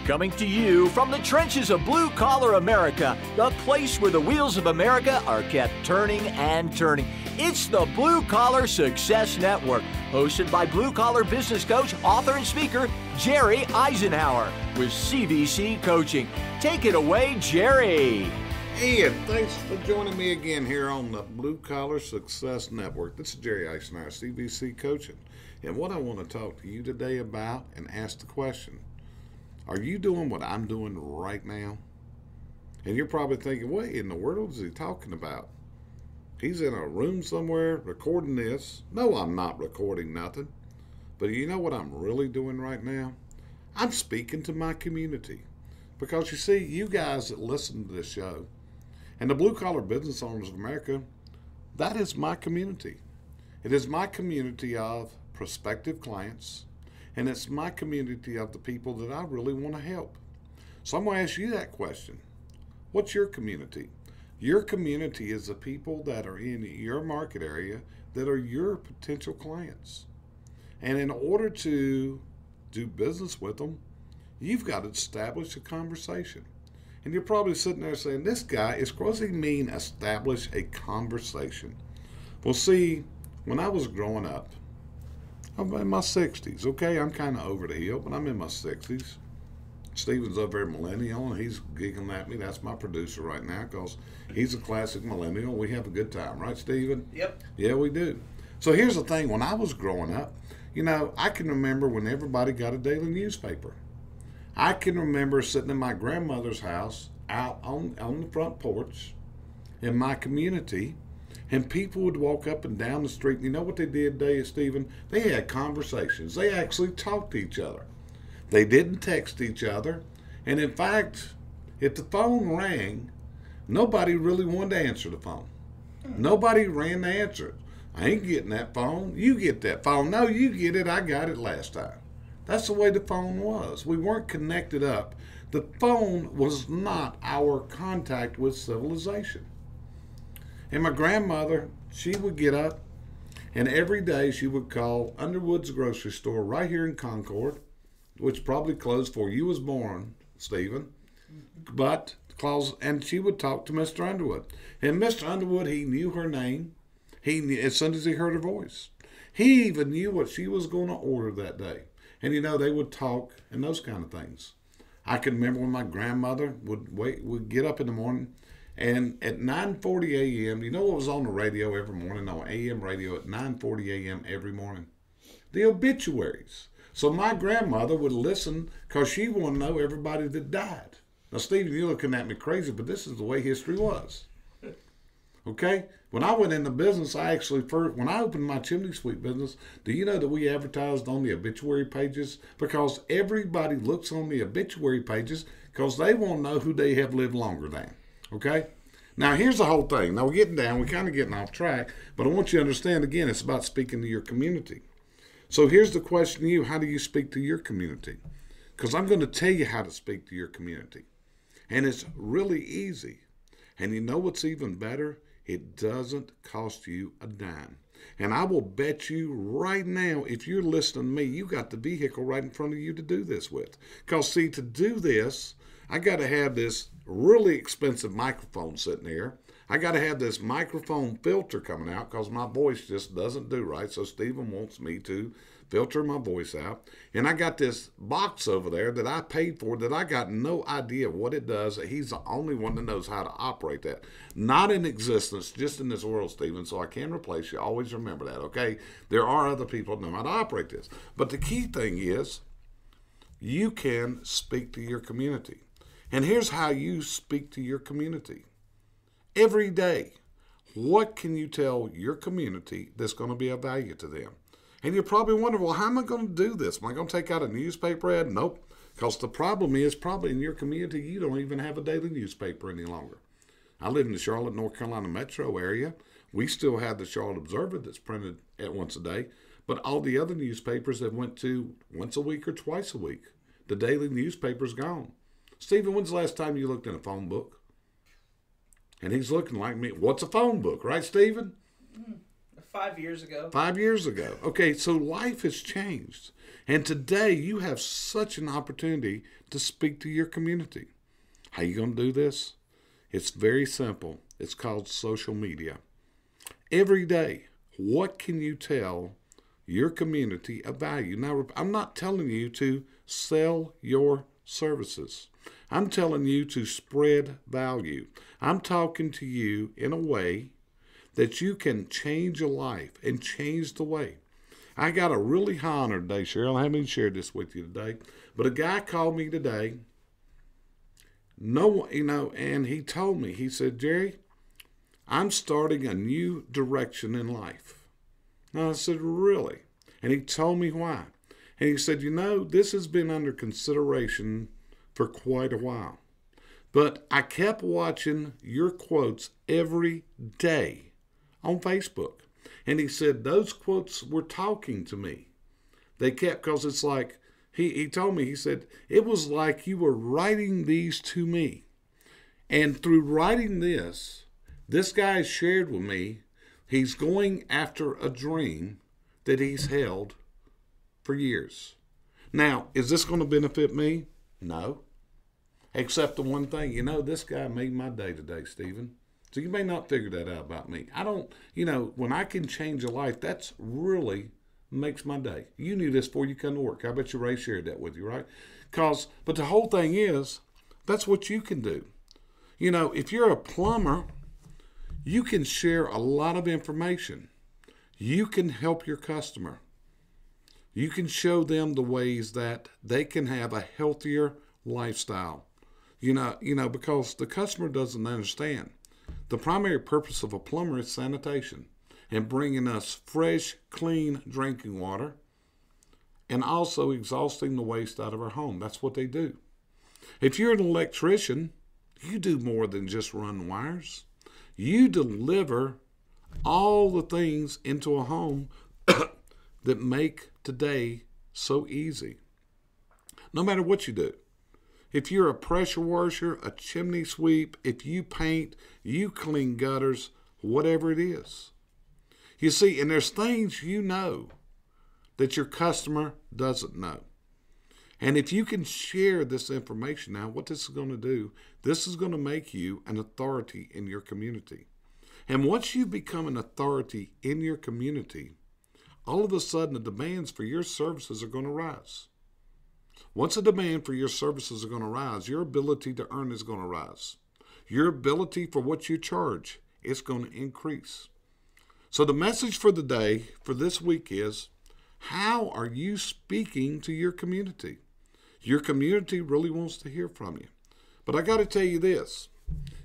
Coming to you from the trenches of blue-collar America, the place where the wheels of America are kept turning and turning. It's the Blue Collar Success Network, hosted by blue-collar business coach, author, and speaker, Jerry Eisenhower, with CVC Coaching. Take it away, Jerry. Hey, and thanks for joining me again here on the Blue Collar Success Network. This is Jerry Eisenhower, CVC Coaching. And what I want to talk to you today about and ask the question, are you doing what I'm doing right now? And you're probably thinking, what in the world is he talking about? He's in a room somewhere recording this. No, I'm not recording nothing. But you know what I'm really doing right now? I'm speaking to my community. Because you see, you guys that listen to this show, and the Blue Collar Business Owners of America, that is my community. It is my community of prospective clients, and it's my community of the people that I really want to help. So I'm going to ask you that question. What's your community? Your community is the people that are in your market area that are your potential clients. And in order to do business with them, you've got to establish a conversation. And you're probably sitting there saying, this guy, what does he mean establish a conversation? Well, see, when I was growing up, I'm in my 60s, okay? I'm kind of over the hill, but I'm in my 60s. Stephen's up there millennial, and he's giggling at me. That's my producer right now because he's a classic millennial. We have a good time, right, Stephen? Yep. Yeah, we do. So here's the thing. When I was growing up, you know, I can remember when everybody got a daily newspaper. I can remember sitting in my grandmother's house out on the front porch in my community, and people would walk up and down the street. And you know what they did today, Stephen? They had conversations. They actually talked to each other. They didn't text each other. And in fact, if the phone rang, nobody really wanted to answer the phone. Nobody ran to answer it. I ain't getting that phone. You get that phone. No, you get it. I got it last time. That's the way the phone was. We weren't connected up. The phone was not our contact with civilization. And my grandmother, she would get up, and every day she would call Underwood's grocery store right here in Concord, which probably closed before you was born, Stephen. But and she would talk to Mr. Underwood. And Mr. Underwood, he knew her name. He knew, as soon as he heard her voice. He even knew what she was going to order that day. And you know, they would talk and those kind of things. I can remember when my grandmother would get up in the morning, and at 9:40 a.m., you know what was on the radio every morning, on AM radio at 9:40 a.m. every morning? The obituaries. So my grandmother would listen because she wanted to know everybody that died. Now, Stephen, you're looking at me crazy, but this is the way history was. Okay? When I went into business, when I opened my chimney sweep business, do you know that we advertised on the obituary pages? Because everybody looks on the obituary pages because they want to know who they have lived longer than. Okay? Now, here's the whole thing. Now, we're kind of getting off track, but I want you to understand, again, it's about speaking to your community. So here's the question to you. How do you speak to your community? Because I'm going to tell you how to speak to your community. And it's really easy. And you know what's even better? It doesn't cost you a dime. And I will bet you right now, if you're listening to me, you got the vehicle right in front of you to do this with. Because, see, to do this, I got to have this really expensive microphone sitting here. I got to have this microphone filter coming out because my voice just doesn't do right. So Stephen wants me to filter my voice out. And I got this box over there that I paid for that I got no idea what it does. He's the only one that knows how to operate that. Not in existence, just in this world, Stephen. So I can replace you. Always remember that, okay? There are other people that know how to operate this. But the key thing is you can speak to your community. And here's how you speak to your community. Every day, what can you tell your community that's going to be of value to them? And you're probably wondering, well, how am I going to do this? Am I going to take out a newspaper ad? Nope. Because the problem is probably in your community, you don't even have a daily newspaper any longer. I live in the Charlotte, North Carolina metro area. We still have the Charlotte Observer that's printed at once a day. But all the other newspapers have went to once a week or twice a week. The daily newspaper's gone. Stephen, when's the last time you looked in a phone book? And he's looking like me. What's a phone book, right, Stephen? 5 years ago. 5 years ago. Okay, so life has changed. And today you have such an opportunity to speak to your community. How you going to do this? It's very simple. It's called social media. Every day, what can you tell your community of value? Now, I'm not telling you to sell your services. I'm telling you to spread value. I'm talking to you in a way that you can change your life and change the way. I got a really high honor today, Cheryl. I haven't even shared this with you today. But a guy called me today, and he told me, he said, Jerry, I'm starting a new direction in life. And I said, really? And he told me why. And he said, this has been under consideration for quite a while. But I kept watching your quotes every day on Facebook. And he said, those quotes were talking to me. They kept, because it's like, he told me, he said, it was like you were writing these to me. And through writing this guy shared with me, he's going after a dream that he's held for years. Now, is this going to benefit me? No. Except the one thing, this guy made my day today, Stephen. So you may not figure that out about me. I don't, when I can change a life, that's really makes my day. You knew this before you come to work. I bet you Ray shared that with you, right? But the whole thing is, that's what you can do. If you're a plumber, you can share a lot of information. You can help your customer. You can show them the ways that they can have a healthier lifestyle. Because the customer doesn't understand. The primary purpose of a plumber is sanitation and bringing us fresh, clean drinking water and also exhausting the waste out of our home. That's what they do. If you're an electrician, you do more than just run wires. You deliver all the things into a home that make today so easy. No matter what you do. If you're a pressure washer, a chimney sweep, if you paint, you clean gutters, whatever it is. You see, and there's things that your customer doesn't know. And if you can share this information now, what this is going to do, this is going to make you an authority in your community. And once you become an authority in your community, all of a sudden the demands for your services are going to rise. Once the demand for your services are going to rise, your ability to earn is going to rise. Your ability for what you charge is going to increase. So the message for the day, for this week is, how are you speaking to your community? Your community really wants to hear from you. But I got to tell you this,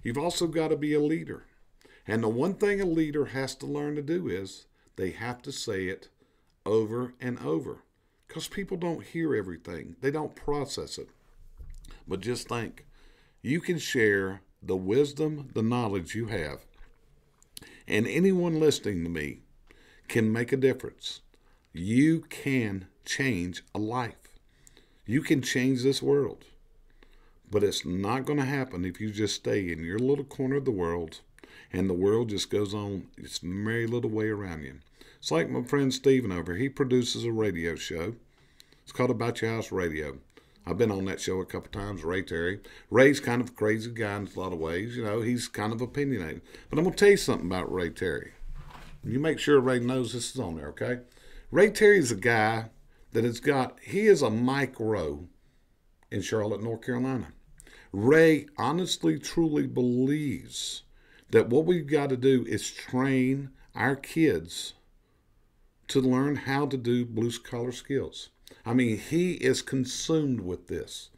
you've also got to be a leader. And the one thing a leader has to learn to do is they have to say it over and over. Because people don't hear everything. They don't process it. But just think, you can share the wisdom, the knowledge you have. And anyone listening to me can make a difference. You can change a life. You can change this world. But it's not going to happen if you just stay in your little corner of the world and the world just goes on its merry little way around you. It's like my friend Stephen over. He produces a radio show. It's called About Your House Radio. I've been on that show a couple times, Ray Terry. Ray's kind of a crazy guy in a lot of ways. He's kind of opinionated. But I'm going to tell you something about Ray Terry. You make sure Ray knows this is on there, okay? Ray Terry's a guy that he is a Mike Rowe in Charlotte, North Carolina. Ray honestly, truly believes that what we've got to do is train our kids to learn how to do blue-collar skills. I mean, he is consumed with this.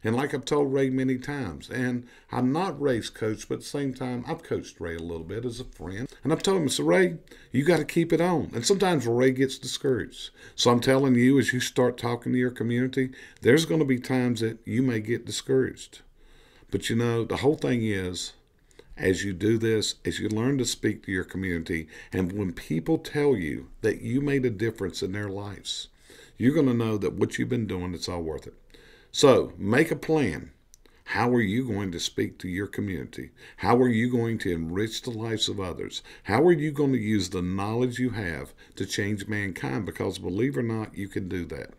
And like I've told Ray many times, and I'm not Ray's coach, but at the same time, I've coached Ray a little bit as a friend. And I've told him, so Ray, you got to keep it on. And sometimes Ray gets discouraged. So I'm telling you, as you start talking to your community, there's going to be times that you may get discouraged. But the whole thing is, as you do this, as you learn to speak to your community, and when people tell you that you made a difference in their lives, you're going to know that what you've been doing, it's all worth it. So make a plan. How are you going to speak to your community? How are you going to enrich the lives of others? How are you going to use the knowledge you have to change mankind? Because believe it or not, you can do that.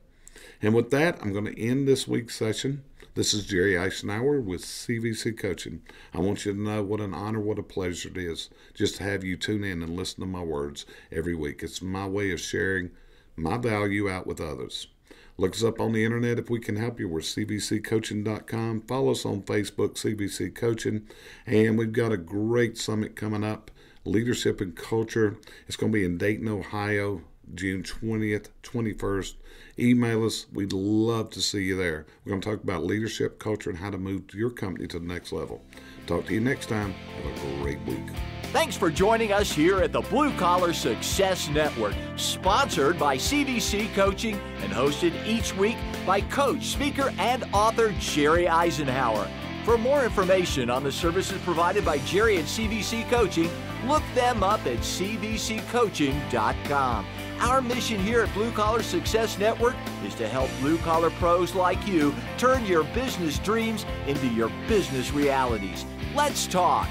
And with that, I'm going to end this week's session. This is Jerry Eisenhower with CVC Coaching. I want you to know what an honor, what a pleasure it is just to have you tune in and listen to my words every week. It's my way of sharing my value out with others. Look us up on the internet if we can help you. We're cvccoaching.com. Follow us on Facebook, CVC Coaching. And we've got a great summit coming up, Leadership and Culture. It's going to be in Dayton, Ohio, June 20th, 21st. Email us. We'd love to see you there. We're going to talk about leadership, culture, and how to move your company to the next level. Talk to you next time. Have a great week. Thanks for joining us here at the Blue Collar Success Network, sponsored by CVC Coaching and hosted each week by coach, speaker, and author Jerry Eisenhower. For more information on the services provided by Jerry and CVC Coaching, look them up at cvccoaching.com. Our mission here at Blue Collar Success Network is to help blue-collar pros like you turn your business dreams into your business realities. Let's talk.